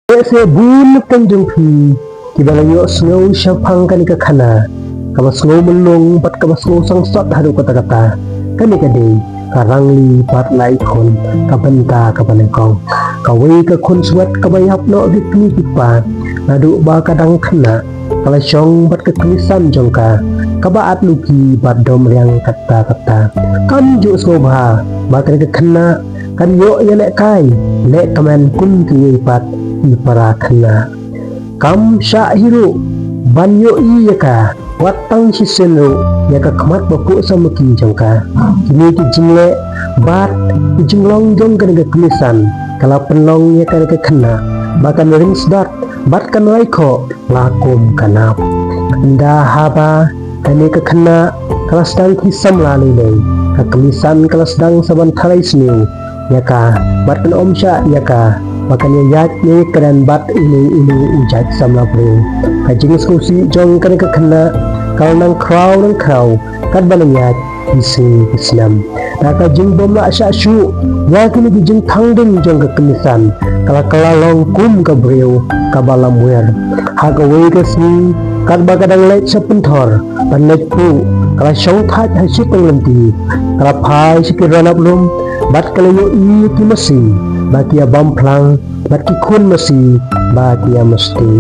Ese bun penjung pi kibalayo snow syapang kani khana kaba snow melong bat kaba snow sangsat hadu kata-kata kani kade karangli bat lai kon kabanta kabanengkong kawai ka kon swat kabayap no dikni kipa nadu ba kadang khana kala syong bat keklisan jongka kaba at luki bat dom yang kata-kata kan ju snow ba kani khana kan yo ya lek kai lek kaman kun ki pat para khana kam sha hiru banyo iyaka watang siseno yaka khamat bapu samaki jongka kini ki jingle bat jinglong jong kan kemisan kala penlong ya kan khana bakan ring sedat bat kan laiko lakum kanap nda haba kani khana kala sedang kisam lalu le kemisan kala sedang saban thalai sniu yaka bat kan omsha yaka makanya yak ni keran bat ini ujat samla bro kajing skusi jong kan khana kal nang kraw kan balang yak isi islam taka jing bom la asya shu yak ni jing thangding jong kemisan kala long kum ka breu kabalam wer haga we kasni kan bagadang lek sepentor panek pu kala syong that hasit penglenti kala phai sikirana blum bat kalayo i ki masi bakia bam plang baki kun masi bakia mesti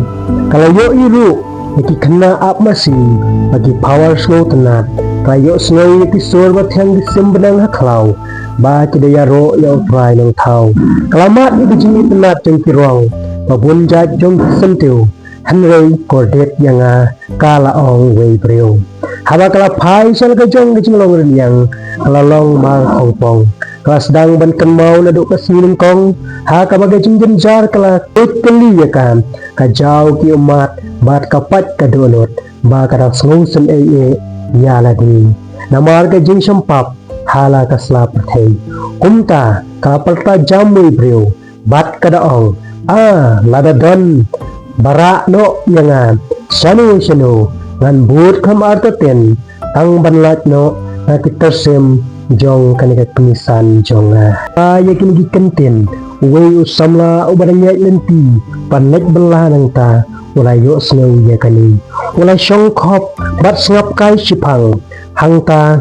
kalau yo iru baki kena up masi bagi power slow tenat kayo slow ki sor batyang disim benang haklau baki daya ro yo try nang thau kelamat ni bijing tenat jeng kirong babun jat jong sentiu hanrei kordet yang kala ong wei breu haba kala phai sel ka jong long renyang kala long mal hongpong kelas dang ban kenmau na duk kasinin kong ha kabagai jingjen jar kala keli ya kan kajau ki umat bat kapat kadonot ba kadang sngsen ya lagi namar ka jing sempap hala kasla perthei kumta kapalta jamui breu bat kadaong lada don bara no yangan sanu ngan but kam artaten tang banlat no na kitersem jong kanika kemisan jonga ya kini gikentin wei usamla ubaranya lenti panek belah nang ta ulai yo snow ya kani ulai syong khop bat sngap kai sipang hang ta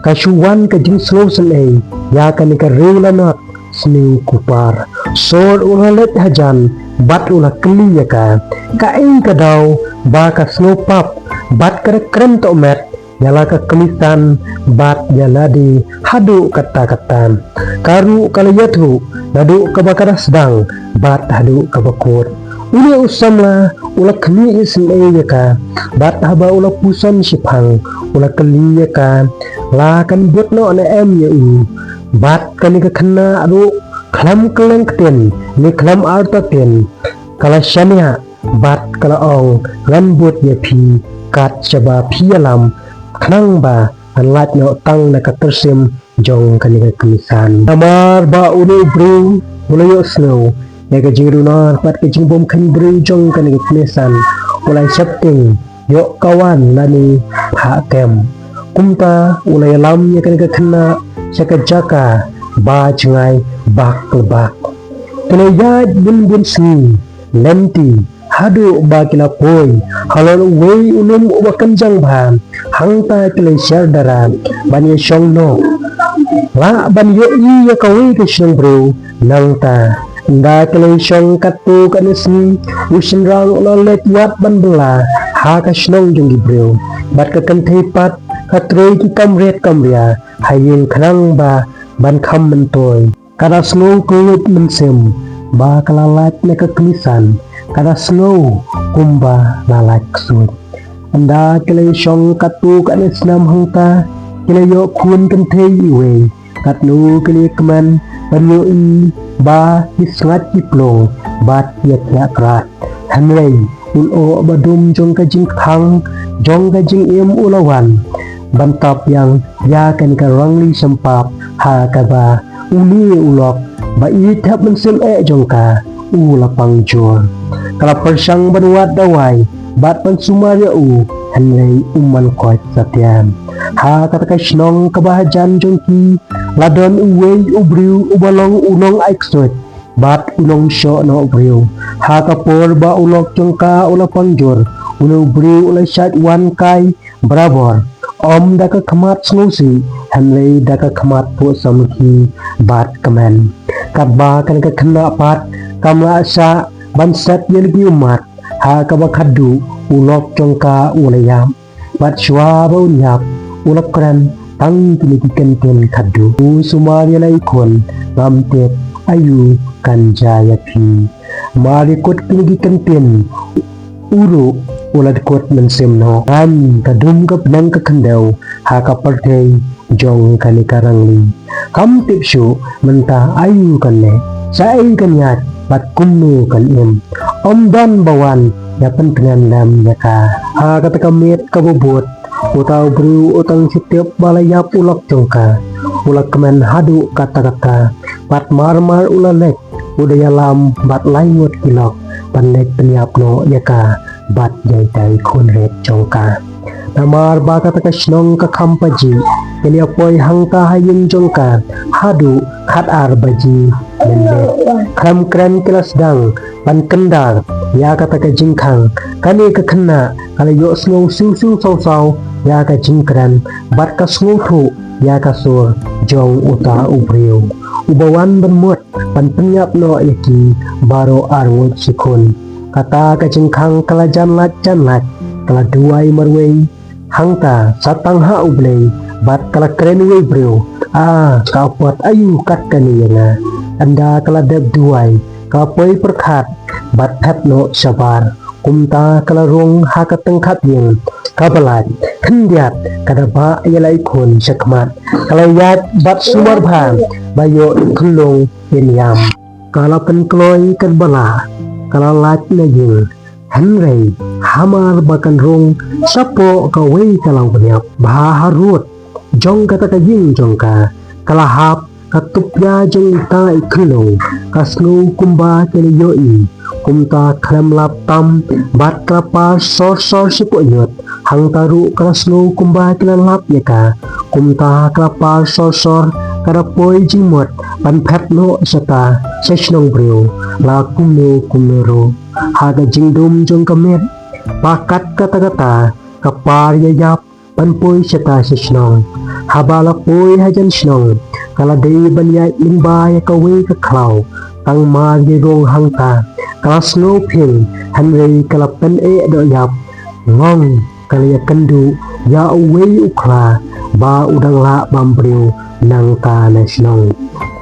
kasuwan ka jing snow sen ya kanika reula nak sni kupar sor ulalet hajan bat ula keli ya ka kaing kadau ba ka snow pap bat krem to met yala ka kemisan bat yala di hadu kata-kata karu kalayatu nadu kabakara sedang bat hadu kabakut uli usamla ula keni isin yaka bat haba ula pusan sipang ula keli yaka la kan but no na em ya bat kani ka khana adu klam keleng keten ni klam arta ten kala syania bat kala ong ngan but ya phi kat chaba phi alam khnang ba lat no tang na katersim jong kanika kemisan amar ba unu bru ulayo snow ya ka jirunar pat ka jingbom kan bru jong kanika kemisan ulai septing yo kawan lani pha kem kumta ulai lam ya kanika khana saka jaka ba chngai bak lebak kene ya bun sni lenti hadu bakila poi halon wei unum ubakanjang bhan hangta kile share dara bani syong no la ban yo i ya kawi ke syong bro nangta nda kile syong katu kanisni usin rang lolet wat ban bela ha ka snong jong bro bat ka kan pat katroi ki kamria hayin khnang ba ban kham mentoy kada snow kulit mensem ba kalalat na kekemisan kada snow kumba lalak sud anda kile syong katu kan islam hangta kile yo kun kan thei iwe katnu kile keman banyo i ba hisngat kiplong bat yat yakrat hanrei ulo badum jong ka jing khang jong ka jing im ulawan bantap yang ya kan ka rangli sempap ha ka ba uli ulok ba i thap mensem jong ka ulapang jor kala persang banuat dawai bat pan sumarya hanlei uman koit satyan ha kata ka snong kabahajan jongki ladon uwei ubriu ubalong unong aiksot bat unong syo no brio ha kapor ba ulok jongka ula pangjur ulo brio ula syat wan kai berabar om daka khamat snusi hanlei daka khamat pu samki bat kamen katba kan ka khna pat kamla sa bansat yelgi umat ha kabakadu ulok jongka ulayam bat shwa ba unyap ulok kran tang tinikikan ten kadu sumari lai kon ngamtet ayu kanjayati marikot tinikikan ten uru ulat kot mensemno an kadum ka penang ka kandau ha ka partei jong kani karangli kam tipsu menta ayu kanne sai kanyat bat kumnu kan om dan bawan ya pentengan lam yaka ha kata kamet kabobot utau bru utang setiap balayap ulak jongka ulak kemen hadu kata-kata bat marmar ulalek udaya lam bat laingut kilok pandek peniap no yaka bat jaitai konret jongka namar ba kata kasnong ka kampaji keliapoy hangka hayung jongka hadu khat ar baji mende kram kran kelas dang pan kendar ya kata ka jingkhang kani ka khanna kala yo snow siu saw ya ka jingkran bat ka snow thu ya ka sur jong uta ubriu ubawan benmut pan penyap no yaki baro arwut sikun kata ka jingkhang kala janlat kala duai marwei hangta satang ha ublei bat kala krenwei briu ka pot ayu kat kaniyana anda kala deb duai ka poi perkhat bat phat no sabar kumta kala rong ha ka tengkhat yang kabalat khendiat kada ba yalai khon sakmat kala yat bat sumar bha bayo khulong penyam kala pen kloi kan bala kala lat na yin hanrei hamar bakan rong sapo ka wei kalau benyap bah harut jong kata ka yin jong ka kala hap katupya jong ta ikhulong kasnu kumba kele yoi kumta kram lap tam bat krapa sor sipo nyot hang taru krasnu kumba kele lap yaka kumta krapa sor karapoi jimot pan phat no sata sesnong brio la kumero haga jingdum jong kamet pakat kata-kata kapar yayap panpoi sata sesnong habala poi hajan snong kala dei banyai limbay kawe ka klaw tang mar rong hangta kala snow ping hanrei kala pen do yap ngong kala kandu ya away ukla ba udang la bambriu nang ta na snong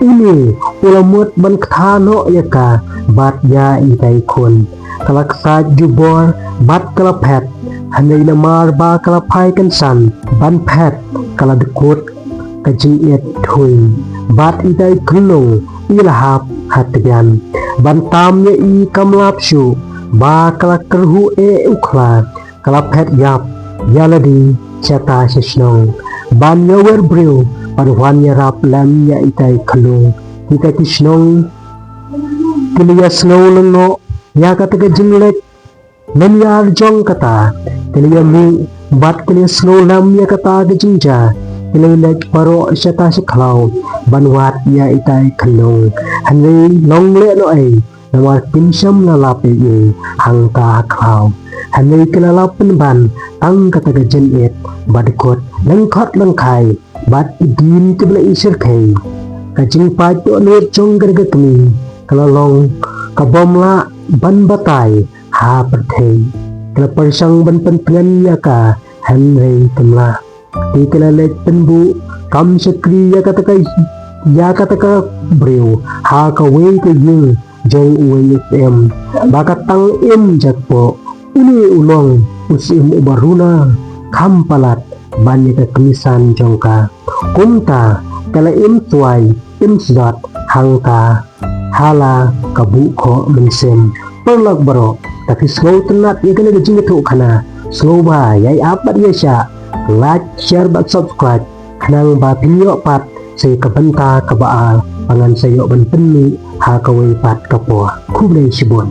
ini ulamut ban kthano yaka bat ya itai kon kala ksa jubor bat kala phet hanrei namar ba kala phai kan san ban phet kala dukut kajing et thui bat itai khulung ilahap hatyan bantam ye i kamlap shu ba kala kerhu ukla kala phet yap yaladi chata shisnong ban yower brew parwan yarap lam ya itai khulung kita kisnong kiliya snow lengo ya kata ka jinglek namyar jong kata kiliya mi bat kiliya snow lam ya kata ka jingja kilelek paro syata siklaw banwat ya itai khulung hanri longle no ai namar pinsam lalapi ye hangka klaw hanri kilalapan ban tang kata ka jenet badkot lengkot lengkai bat idin kebla isir kai kajing pato no jong garga kami kalalong kabomla ban batai ha perthei kala persang ban pentengan ya ka hanri kemla ikilalek penbu kam sakri ya kata ka brew ha ka wei ka yin jong uwe fm bakatang im jakpo ini ulong usim ubaruna kampalat banyak ka kemisan jongka kumta kala im tuai im sedot hangka hala kabu ko mensem perlak baro tapi slow tenat ya kena gejing tu kana slow ba yai apat ya sya like, share, dan subscribe kanang ba pinyo pat sa kabanta kabaal pangan sayo ban penni ha kaway pat kapo kublay sibon.